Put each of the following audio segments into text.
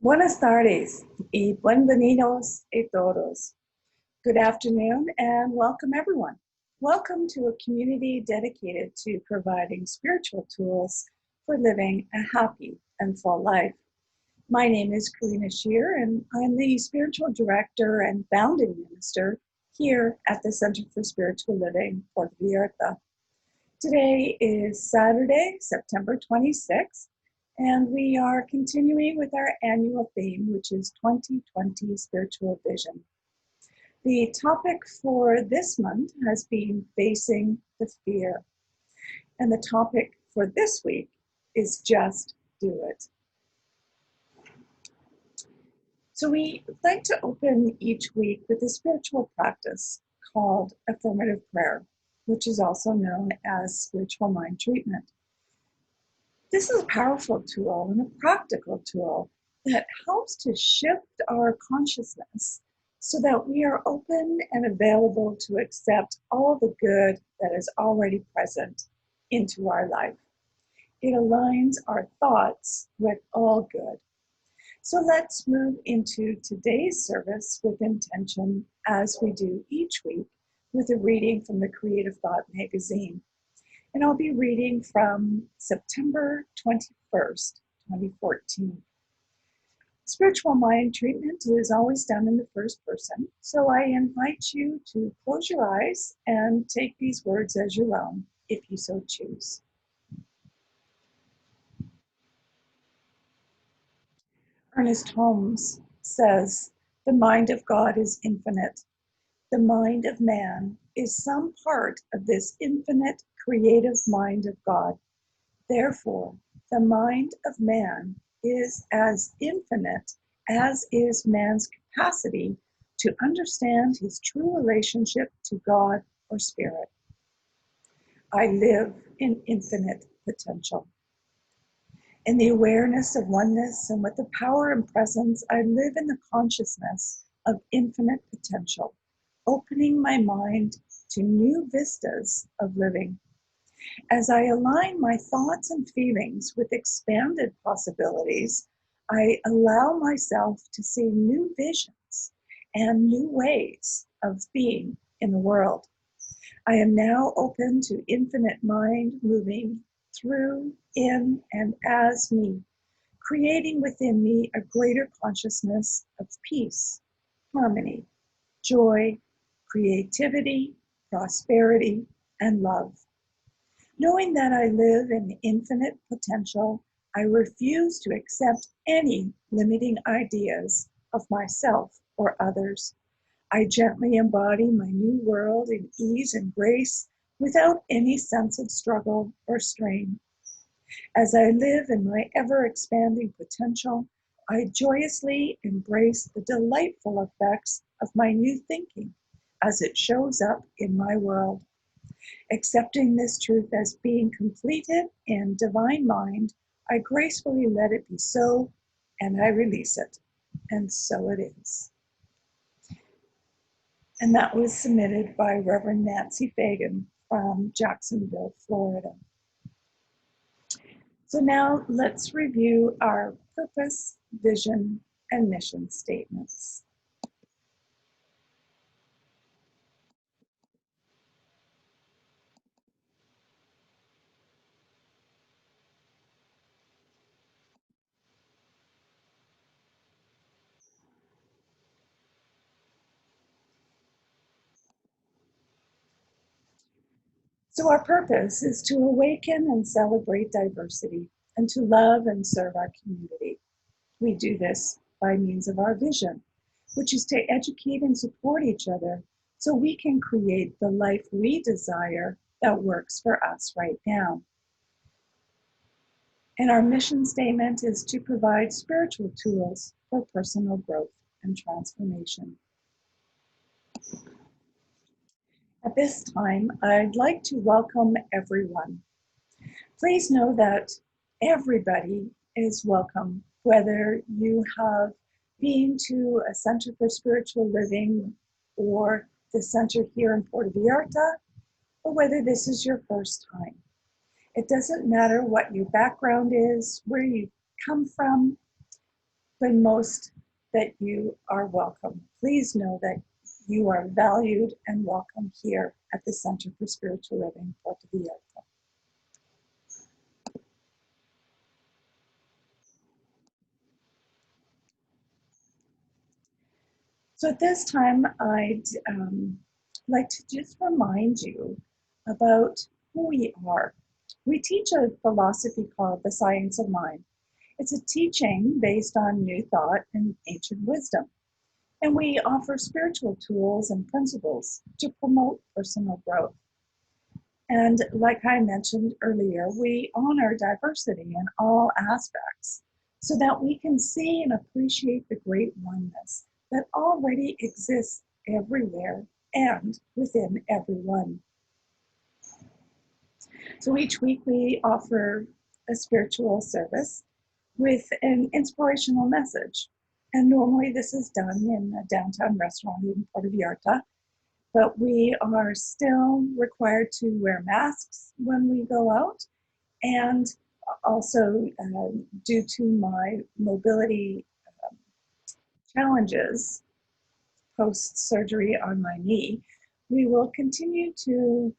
Buenas tardes y bienvenidos a todos. Good afternoon and welcome everyone. Welcome to a community dedicated to providing spiritual tools for living a happy and full life. My name is Karina Shear and I'm the Spiritual Director and Founding Minister here at the Center for Spiritual Living Puerto Vallarta. Today is Saturday, September 26th, and we are continuing with our annual theme, which is 2020 Spiritual Vision. The topic for this month has been facing the fear, and the topic for this week is just do it. So we like to open each week with a spiritual practice called affirmative prayer, which is also known as spiritual mind treatment. This is a powerful tool and a practical tool that helps to shift our consciousness so that we are open and available to accept all the good that is already present into our life. It aligns our thoughts with all good. So let's move into today's service with intention, as we do each week, with a reading from the Creative Thought magazine. And I'll be reading from September 21st, 2014. Spiritual mind treatment is always done in the first person, so I invite you to close your eyes and take these words as your own, if you so choose. Ernest Holmes says, "The mind of God is infinite. The mind of man is some part of this infinite creative mind of God. Therefore, the mind of man is as infinite as is man's capacity to understand his true relationship to God or Spirit. I live in infinite potential. In the awareness of oneness and with the power and presence, I live in the consciousness of infinite potential, opening my mind to new vistas of living. As I align my thoughts and feelings with expanded possibilities, I allow myself to see new visions and new ways of being in the world. I am now open to infinite mind moving through, in, and as me, creating within me a greater consciousness of peace, harmony, joy, creativity, prosperity, and love. Knowing that I live in infinite potential, I refuse to accept any limiting ideas of myself or others. I gently embody my new world in ease and grace without any sense of struggle or strain. As I live in my ever-expanding potential, I joyously embrace the delightful effects of my new thinking as it shows up in my world. Accepting this truth as being completed in divine mind, I gracefully let it be so, and I release it. And so it is." And that was submitted by Reverend Nancy Fagan from Jacksonville, Florida. So now let's review our purpose, vision, and mission statements. So our purpose is to awaken and celebrate diversity and to love and serve our community. We do this by means of our vision, which is to educate and support each other so we can create the life we desire that works for us right now. And our mission statement is to provide spiritual tools for personal growth and transformation. At this time, I'd like to welcome everyone. Please know that everybody is welcome, whether you have been to a Center for Spiritual Living or the center here in Puerto Vallarta, or whether this is your first time. It doesn't matter what your background is, where you come from. but most that you are welcome. Please know that you are valued and welcome here at the Center for Spiritual Living Puerto Vallarta. So at this time, I'd like to just remind you about who we are. We teach a philosophy called the science of mind. It's a teaching based on new thought and ancient wisdom. And we offer spiritual tools and principles to promote personal growth. And like I mentioned earlier, we honor diversity in all aspects so that we can see and appreciate the great oneness that already exists everywhere and within everyone. So each week we offer a spiritual service with an inspirational message. And normally this is done in a downtown restaurant in Puerto Vallarta, but we are still required to wear masks when we go out. And also, due to my mobility challenges post-surgery on my knee, we will continue to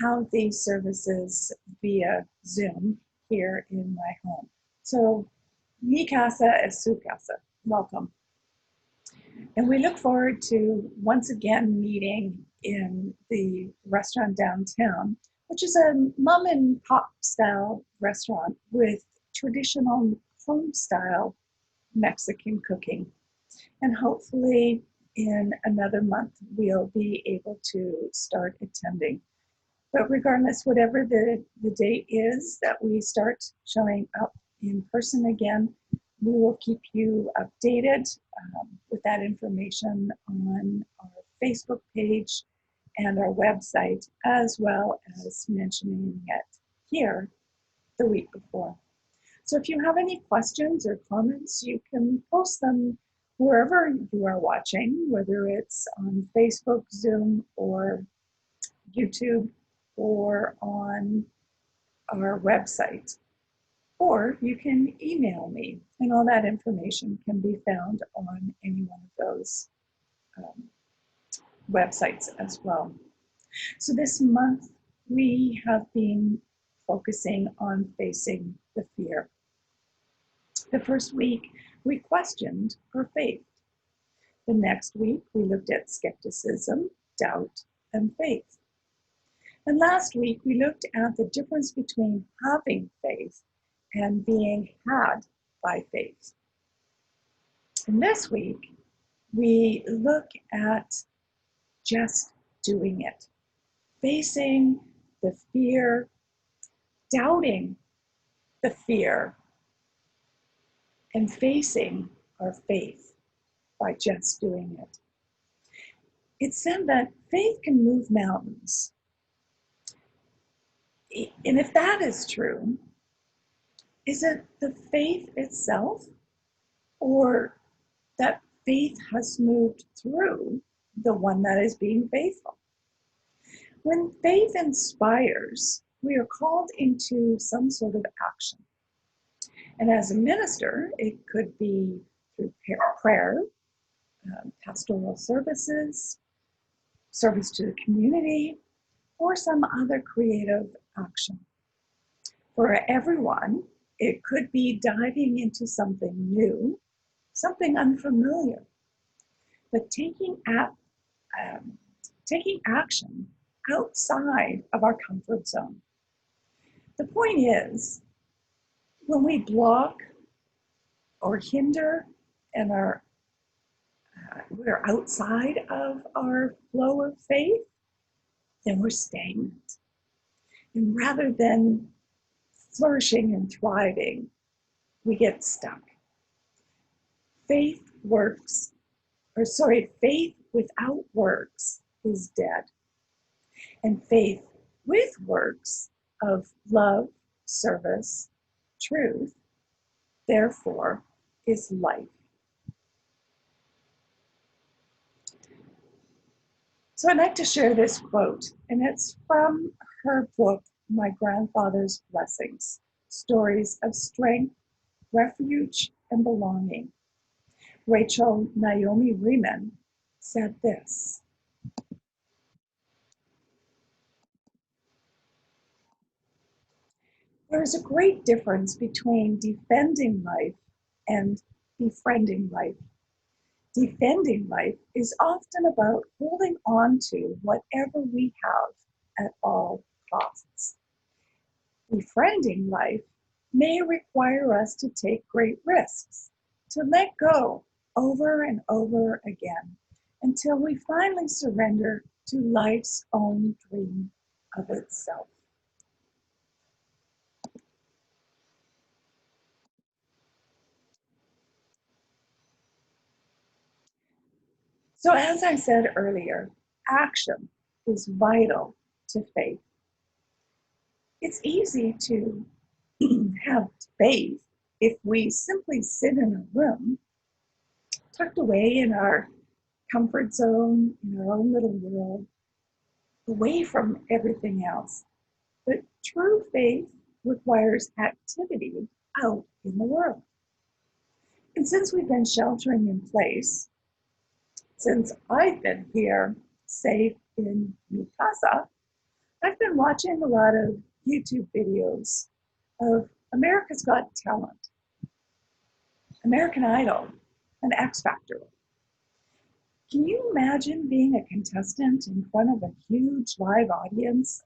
have these services via Zoom here in my home. So, mi casa es su casa. Welcome. And we look forward to once again meeting in the restaurant downtown, which is a mom and pop style restaurant with traditional home style Mexican cooking. And hopefully in another month, we'll be able to start attending. But regardless, whatever the date is that we start showing up in person again, we will keep you updated with that information on our Facebook page and our website, as well as mentioning it here the week before. So if you have any questions or comments, you can post them wherever you are watching, whether it's on Facebook, Zoom, or YouTube, or on our website. Or you can email me, and all that information can be found on any one of those websites as well. So this month, we have been focusing on facing the fear. The first week, we questioned our faith. The next week, we looked at skepticism, doubt, and faith. And last week, we looked at the difference between having faith and being had by faith. And this week, we look at just doing it, facing the fear, doubting the fear, and facing our faith by just doing it. It's said that faith can move mountains. And if that is true, is it the faith itself, or that faith has moved through the one that is being faithful? When faith inspires, we are called into some sort of action. And as a minister, it could be through prayer, pastoral services, service to the community, or some other creative action. For everyone, it could be diving into something new, something unfamiliar, but taking action outside of our comfort zone. The point is, when we block or hinder and we're outside of our flow of faith, then we're stagnant. And rather than flourishing and thriving, we get stuck. Faith without works is dead. And faith with works of love, service, truth, therefore, is life. So I'd like to share this quote, and it's from her book, My Grandfather's Blessings, Stories of Strength, Refuge, and Belonging. Rachel Naomi Remen said this: "There is a great difference between defending life and befriending life. Defending life is often about holding on to whatever we have at all costs. Befriending life may require us to take great risks, to let go over and over again until we finally surrender to life's own dream of itself." So, as I said earlier, action is vital to faith. It's easy to have faith if we simply sit in a room, tucked away in our comfort zone, in our own little world, away from everything else. But true faith requires activity out in the world. And since we've been sheltering in place, since I've been here safe in mi casa, I've been watching a lot of YouTube videos of America's Got Talent, American Idol, and X Factor. Can you imagine being a contestant in front of a huge live audience,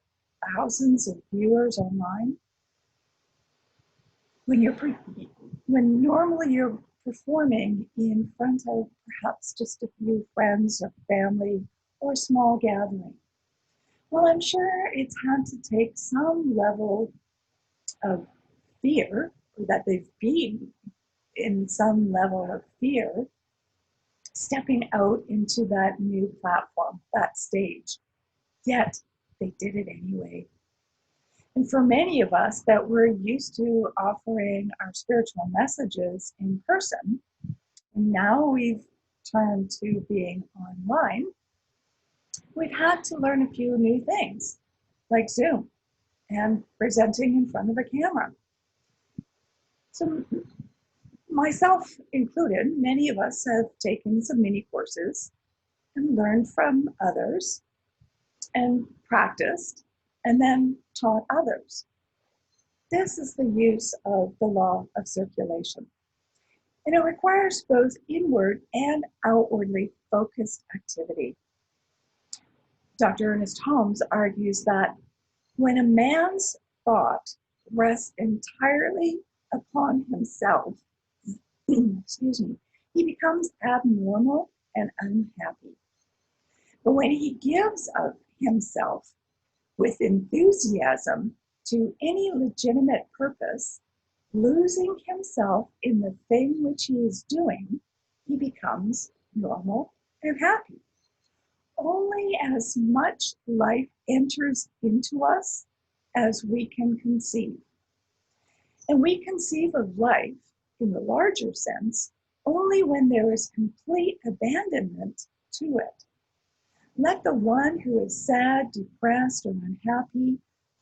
thousands of viewers online? When normally you're performing in front of perhaps just a few friends or family or a small gathering. Well, I'm sure it's had to take some level of fear, or that they've been in some level of fear, stepping out into that new platform, that stage. Yet they did it anyway. And for many of us that were used to offering our spiritual messages in person, and now we've turned to being online, we've had to learn a few new things, like Zoom and presenting in front of a camera. So myself included, many of us have taken some mini courses and learned from others and practiced and then taught others. This is the use of the law of circulation. And it requires both inward and outwardly focused activity. Dr. Ernest Holmes argues that when a man's thought rests entirely upon himself, excuse me, he becomes abnormal and unhappy. But when he gives of himself with enthusiasm to any legitimate purpose, losing himself in the thing which he is doing, he becomes normal and happy. Only as much life enters into us as we can conceive. And we conceive of life in the larger sense only when there is complete abandonment to it. Let the one who is sad, depressed, or unhappy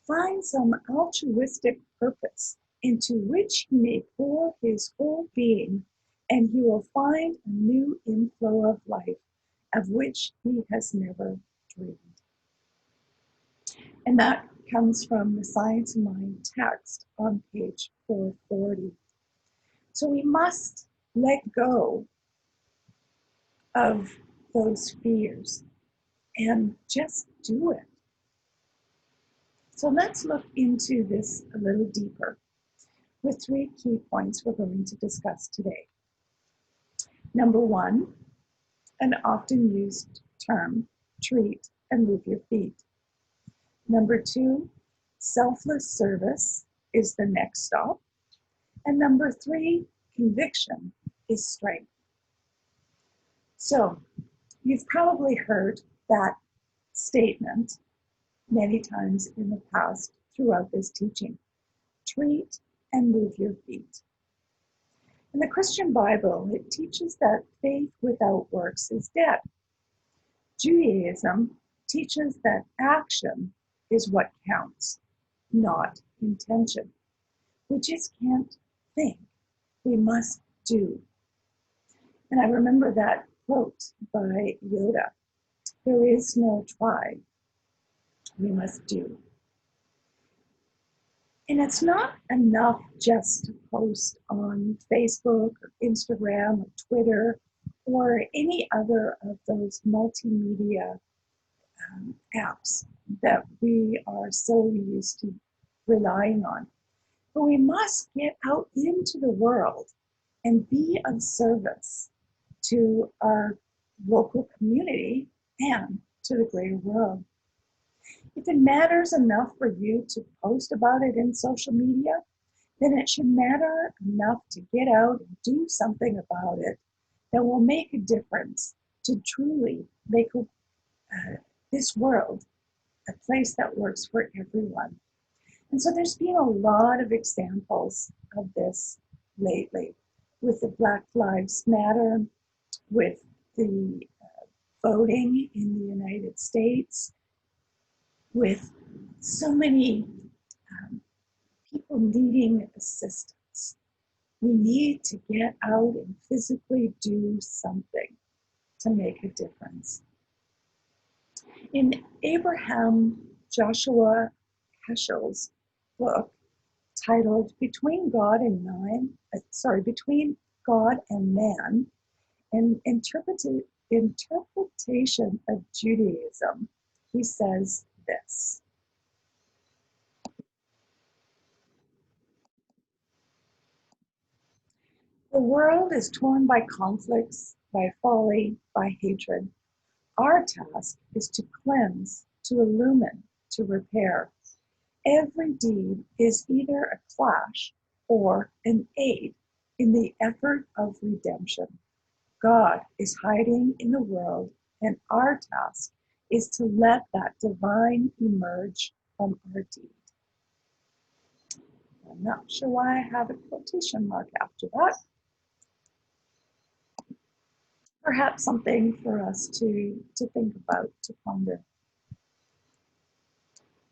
find some altruistic purpose into which he may pour his whole being, and he will find a new inflow of life of which he has never dreamed. And that comes from the Science of Mind text on page 440. So we must let go of those fears and just do it. So let's look into this a little deeper with 3 key points we're going to discuss today. Number 1, an often used term, treat and move your feet. Number 2, selfless service is the next stop. And number 3, conviction is strength. So you've probably heard that statement many times in the past throughout this teaching. Treat and move your feet. In the Christian Bible, it teaches that faith without works is dead. Judaism teaches that action is what counts, not intention. We just can't think. We must do. And I remember that quote by Yoda: there is no try, we must do. And it's not enough just to post on Facebook or Instagram or Twitter or any other of those multimedia apps that we are so used to relying on. But we must get out into the world and be of service to our local community and to the greater world. If it matters enough for you to post about it in social media, then it should matter enough to get out and do something about it that will make a difference to truly make this world a place that works for everyone. And so there's been a lot of examples of this lately with the Black Lives Matter, with the voting in the United States, with so many people needing assistance. We need to get out and physically do something to make a difference. In Abraham Joshua Heschel's book titled Between God and Man, an interpretation of Judaism, he says this: the world is torn by conflicts, by folly, by hatred. Our task is to cleanse, to illumine, to repair. Every deed is either a clash or an aid in the effort of redemption. God is hiding in the world, and our task is to let that divine emerge from our deed. I'm not sure why I have a quotation mark after that. Perhaps something for us to think about, to ponder.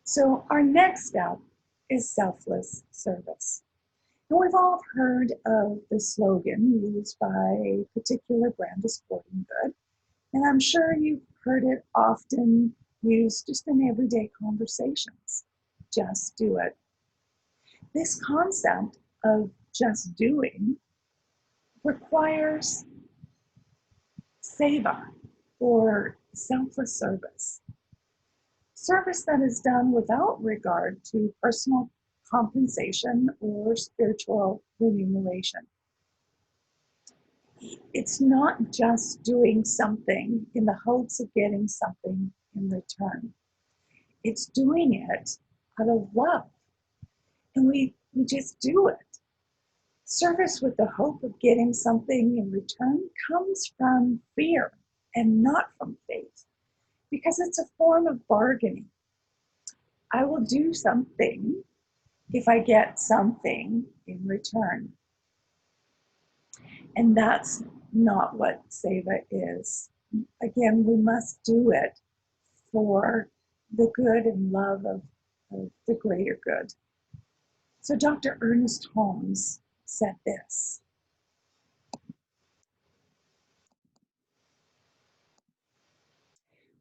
So our next step is selfless service. And we've all heard of the slogan used by a particular brand of sporting good, and I'm sure you've heard it often used just in everyday conversations. Just do it. This concept of just doing requires seva, or selfless service. Service that is done without regard to personal compensation or spiritual remuneration. It's not just doing something in the hopes of getting something in return. It's doing it out of love. And we just do it. Service with the hope of getting something in return comes from fear and not from faith, because it's a form of bargaining. I will do something if I get something in return. And that's not what seva is. Again, we must do it for the good and love of the greater good. So Dr. Ernest Holmes said this: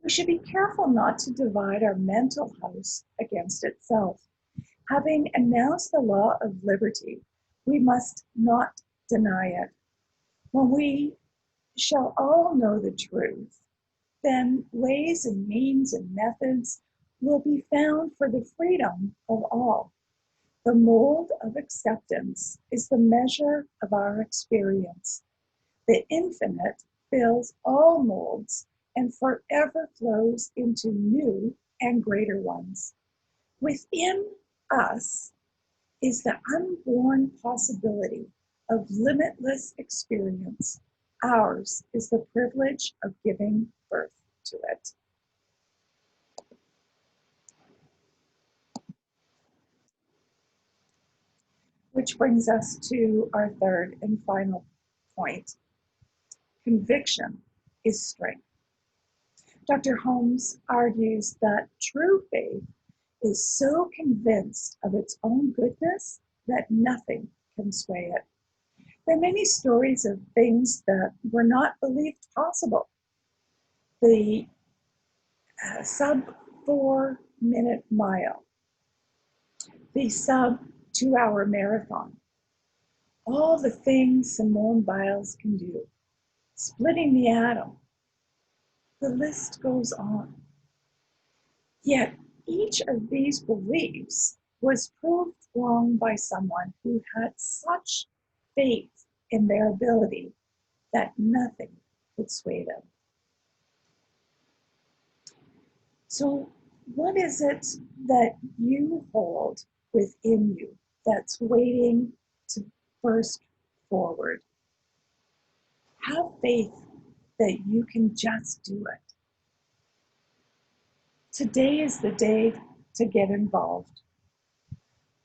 we should be careful not to divide our mental house against itself. Having announced the law of liberty, we must not deny it. When we shall all know the truth, then ways and means and methods will be found for the freedom of all. The mold of acceptance is the measure of our experience. The infinite fills all molds and forever flows into new and greater ones. Within us is the unborn possibility of limitless experience. Ours is the privilege of giving birth to it. Which brings us to our third and final point. Conviction is strength. Dr. Holmes argues that true faith is so convinced of its own goodness that nothing can sway it. There are many stories of things that were not believed possible. The sub 4-minute mile, the sub 2-hour marathon, all the things Simone Biles can do, splitting the atom. The list goes on. Yet each of these beliefs was proved wrong by someone who had such faith in their ability that nothing could sway them. So, what is it that you hold within you that's waiting to burst forward? Have faith that you can just do it. Today is the day to get involved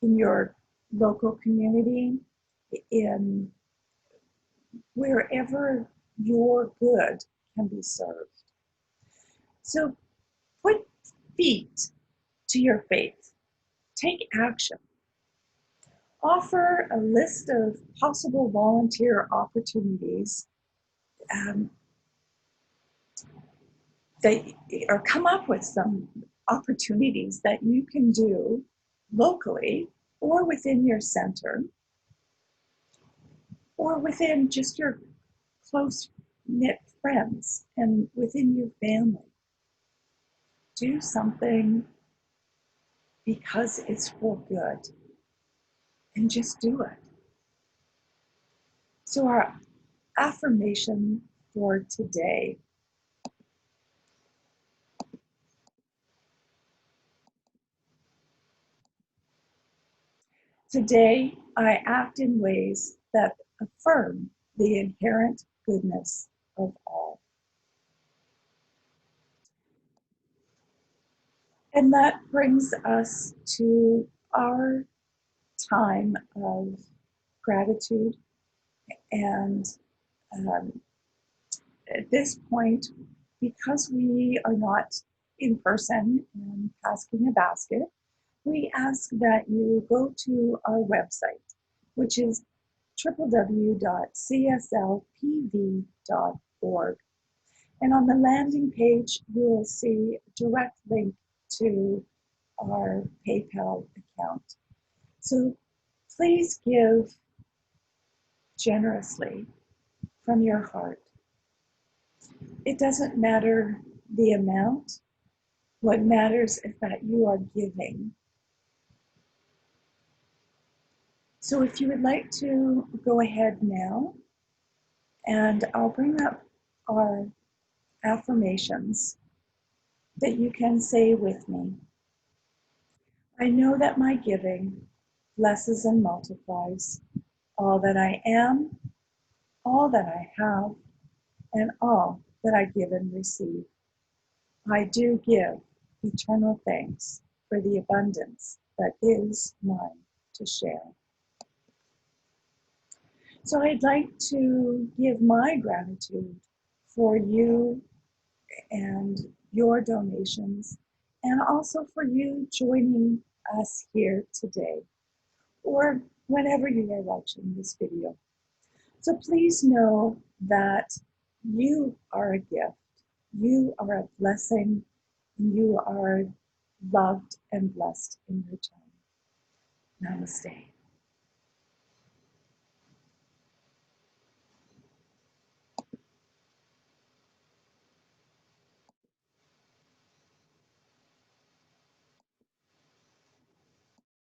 in your local community, in wherever your good can be served. So put feet to your faith. Take action. Offer a list of possible volunteer opportunities that, or come up with some opportunities that you can do locally or within your center or within just your close knit friends and within your family. Do something because it's for good and just do it. So, our affirmation for today: today, I act in ways that affirm the inherent goodness of all. And that brings us to our time of gratitude. And at this point, because we are not in person and passing a basket, we ask that you go to our website, which is www.cslpv.org. And on the landing page, you will see a direct link to our PayPal account. So please give generously from your heart. It doesn't matter the amount. What matters is that you are giving. So if you would like to go ahead now, and I'll bring up our affirmations that you can say with me. I know that my giving blesses and multiplies all that I am, all that I have, and all that I give and receive. I do give eternal thanks for the abundance that is mine to share. So I'd like to give my gratitude for you and your donations, and also for you joining us here today, or whenever you are watching this video. So please know that you are a gift, you are a blessing, and you are loved and blessed in return. Namaste.